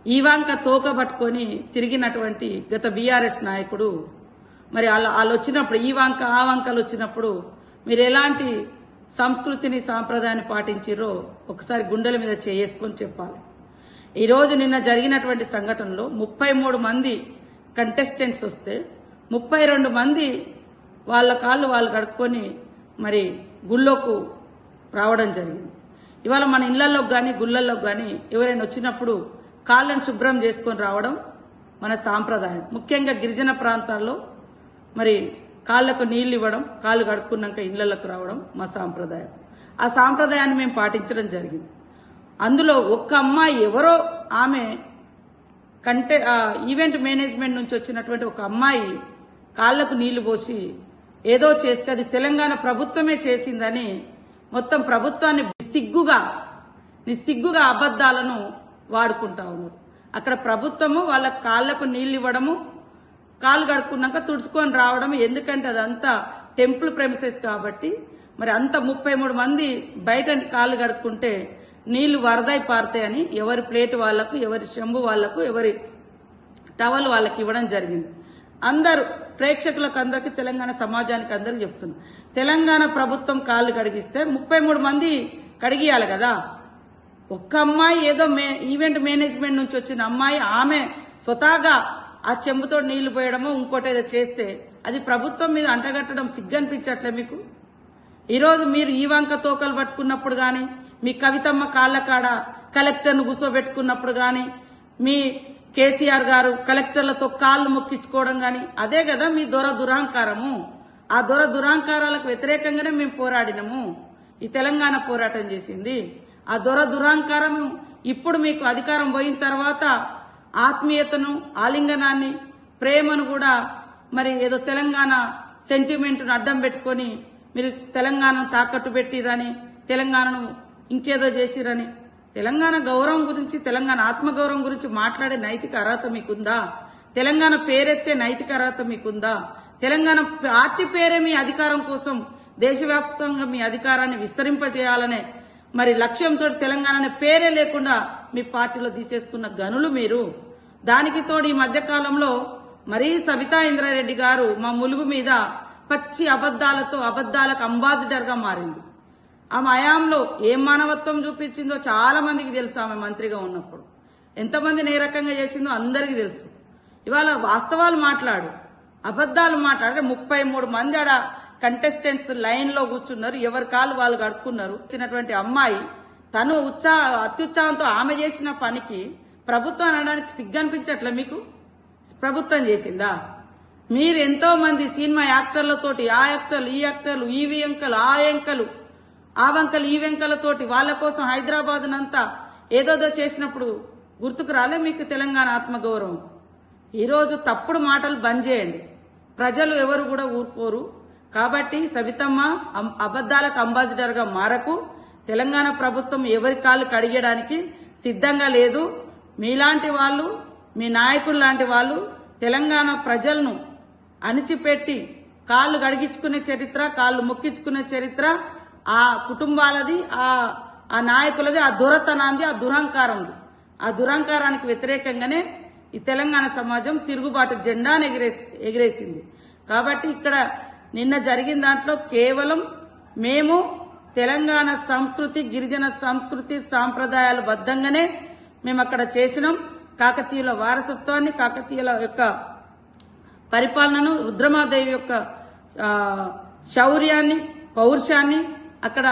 ఈవాంక తోక పట్టుకొని తిరిగినటువంటి గత బీఆర్ఎస్ నాయకుడు మరి వాళ్ళు వచ్చినప్పుడు ఈవాంక ఆ వంకలు వచ్చినప్పుడు మీరు ఎలాంటి సంస్కృతిని సాంప్రదాయాన్ని పాటించారో ఒకసారి గుండెల మీద చేసుకొని చెప్పాలి. ఈరోజు నిన్న జరిగినటువంటి సంఘటనలో 33 మంది కంటెస్టెంట్స్ వస్తే 32 మంది వాళ్ళ కాళ్ళు వాళ్ళు కడుక్కొని మరి గుళ్ళోకు రావడం జరిగింది. ఇవాళ మన ఇళ్లలోకి కానీ గుళ్ళల్లోకి కానీ ఎవరైనా వచ్చినప్పుడు కాళ్ళను శుభ్రం చేసుకొని రావడం మన సాంప్రదాయం. ముఖ్యంగా గిరిజన ప్రాంతాల్లో మరి కాళ్లకు నీళ్లు ఇవ్వడం, కాళ్ళు కడుక్కున్నాక ఇళ్లలోకి రావడం మా సాంప్రదాయం. ఆ సాంప్రదాయాన్ని మేము పాటించడం జరిగింది. అందులో ఒక్క అమ్మాయి ఎవరో ఆమె ఈవెంట్ మేనేజ్మెంట్ నుంచి వచ్చినటువంటి ఒక అమ్మాయి కాళ్లకు నీళ్లు పోసి ఏదో చేస్తే అది తెలంగాణ ప్రభుత్వమే చేసిందని మొత్తం ప్రభుత్వాన్ని నిస్సిగ్గుగా అబద్దాలను వాడుకుంటా ఉన్నారు. అక్కడ ప్రభుత్వము వాళ్ళ కాళ్లకు నీళ్లు ఇవ్వడము, కాళ్ళు కడుక్కున్నాక తుడుచుకొని రావడం. ఎందుకంటే అదంతా టెంపుల్ ప్రెమిసెస్ కాబట్టి మరి అంత 33 మంది బయట కాళ్ళు కడుక్కుంటే నీళ్లు వరదై పారుతాయని ఎవరి ప్లేట్ వాళ్లకు, ఎవరి చెంబు వాళ్లకు, ఎవరి టవల్ వాళ్ళకి ఇవ్వడం జరిగింది. అందరూ ప్రేక్షకులకు అందరికీ, తెలంగాణ సమాజానికి అందరికీ చెప్తున్నారు, తెలంగాణ ప్రభుత్వం కాళ్ళు కడిగిస్తే 33 మంది కడిగియాలి కదా. ఒక్క అమ్మాయి ఏదో ఈవెంట్ మేనేజ్మెంట్ నుంచి వచ్చిన అమ్మాయి ఆమె స్వతహాగా ఆ చెంబుతో నీళ్లు పోయడమో ఇంకోటి ఏదో చేస్తే అది ప్రభుత్వం మీద అంటగట్టడం సిగ్గనిపించట్లే మీకు? ఈరోజు మీరు ఈ వంక తోకలు పట్టుకున్నప్పుడు గాని, మీ కవితమ్మ కాళ్ల కాడ కలెక్టర్ను కూర్చోబెట్టుకున్నప్పుడు గాని, మీ కేసీఆర్ గారు కలెక్టర్లతో కాళ్లు మొక్కించుకోవడం గాని, అదే కదా మీ దురహంకారము. ఆ దురహంకారాలకు వ్యతిరేకంగానే మేము పోరాడినము. ఈ తెలంగాణ పోరాటం చేసింది ఆ దురహంకారం. ఇప్పుడు మీకు అధికారం పోయిన తర్వాత ఆత్మీయతను, ఆలింగనాన్ని, ప్రేమను కూడా మరి ఏదో తెలంగాణ సెంటిమెంట్ను అడ్డం పెట్టుకొని మీరు తెలంగాణను తాకట్టు పెట్టిరని, తెలంగాణను ఇంకేదో చేసిరని, తెలంగాణ గౌరవం గురించి, తెలంగాణ ఆత్మగౌరవం గురించి మాట్లాడే నైతిక అర్హత మీకుందా? తెలంగాణ పేరెత్తే నైతిక అర్హత మీకుందా? తెలంగాణ పార్టీ పేరే మీ అధికారం కోసం దేశవ్యాప్తంగా మీ అధికారాన్ని విస్తరింపజేయాలనే మరి లక్ష్యంతో తెలంగాణ పేరే లేకుండా మీ పార్టీలో తీసేసుకున్న గనులు మీరు. దానికి తోడు ఈ మధ్య కాలంలో మరీ సబితా ఇంద్రారెడ్డి గారు మా ములుగు మీద పచ్చి అబద్దాలకు అంబాసిడర్ గా మారింది. ఆమె హయాంలో ఏం మానవత్వం చూపించిందో చాలా మందికి తెలుసు. ఆమె మంత్రిగా ఉన్నప్పుడు ఎంతమందిని ఏ రకంగా చేసిందో అందరికీ తెలుసు. ఇవాళ వాస్తవాలు మాట్లాడు, అబద్దాలు మాట్లాడే 33 మంది ఆడ కంటెస్టెంట్స్ లైన్ లో కూర్చున్నారు. ఎవరి కాళ్ళు వాళ్ళు కడుక్కున్నారు. వచ్చినటువంటి అమ్మాయి తను అత్యుత్సాహంతో ఆమె చేసిన పనికి ప్రభుత్వం అనడానికి సిగ్గనిపించట్లే మీకు? ప్రభుత్వం చేసిందా? మీరు ఎంతో మంది సినిమా యాక్టర్లతోటి, ఆ యాక్టర్లు, ఈ యాక్టర్లు, ఈ వెంకలు, ఆ వెంకలు, ఆ వంకలు, ఈ వెంకలతోటి వాళ్ళ కోసం హైదరాబాద్ నంతా ఏదోదో చేసినప్పుడు గుర్తుకు రాలే మీకు తెలంగాణ ఆత్మగౌరవం? ఈరోజు తప్పుడు మాటలు బంద్ చేయండి. ప్రజలు ఎవరు కూడా ఊరుకోరు. కాబట్టి సబితమ్మ అబద్దాలకు అంబాసిడర్ గా మారకు. తెలంగాణ ప్రభుత్వం ఎవరి కాళ్ళు కడిగడానికి సిద్ధంగా లేదు. మీలాంటి వాళ్ళు, మీ నాయకులు లాంటి వాళ్ళు తెలంగాణ ప్రజలను అణిచిపెట్టి కాళ్ళు కడిగించుకునే చరిత్ర, కాళ్ళు మొక్కించుకునే చరిత్ర ఆ కుటుంబాలది, ఆ నాయకులది, ఆ దొరతనాంది, ఆ దురహంకారంది. ఆ దురహంకారానికి వ్యతిరేకంగానే ఈ తెలంగాణ సమాజం తిరుగుబాటు జెండాను ఎగిరేసింది. కాబట్టి ఇక్కడ నిన్న జరిగిన దాంట్లో కేవలం మేము తెలంగాణ సంస్కృతి, గిరిజన సంస్కృతి, సాంప్రదాయాల బద్దంగానే మేము అక్కడ చేసినాం. కాకతీయుల వారసత్వాన్ని, కాకతీయుల యొక్క పరిపాలనను, రుద్రమాదేవి యొక్క శౌర్యాన్ని, పౌరుషాన్ని అక్కడ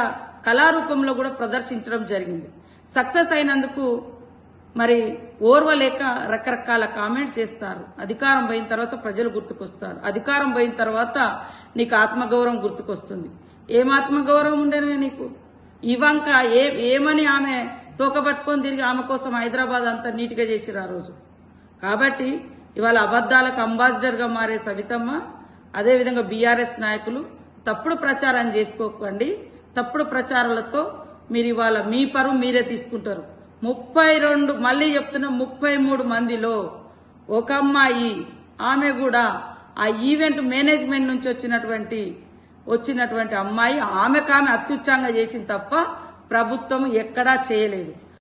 కళారూపంలో కూడా ప్రదర్శించడం జరిగింది. సక్సెస్ అయినందుకు మరి ఓర్వలేక రకరకాల కామెంట్ చేస్తారు. అధికారం పోయిన తర్వాత ప్రజలు గుర్తుకొస్తారు. అధికారం పోయిన తర్వాత నీకు ఆత్మగౌరవం గుర్తుకొస్తుంది. ఏం ఆత్మగౌరవం ఉండేనే నీకు? ఇవంక ఏమని ఆమె తోకబట్టుకొని తిరిగి ఆమె కోసం హైదరాబాద్ అంతా నీట్గా చేసిరు ఆ రోజు. కాబట్టి ఇవాళ అబద్దాలకు అంబాసిడర్ గా మారే సబితమ్మ, అదేవిధంగా బీఆర్ఎస్ నాయకులు తప్పుడు ప్రచారం చేసుకోకండి. తప్పుడు ప్రచారాలతో మీరు ఇవాళ మీ పరువు మీరే తీసుకుంటారు. 32 మళ్ళీ చెప్తున్నా, 33 మందిలో ఒక అమ్మాయి, ఆమె కూడా ఆ ఈవెంట్ మేనేజ్మెంట్ నుంచి వచ్చినటువంటి అమ్మాయి ఆమె అత్యుత్సాహంగా చేసింది తప్ప ప్రభుత్వం ఎక్కడా చేయలేదు.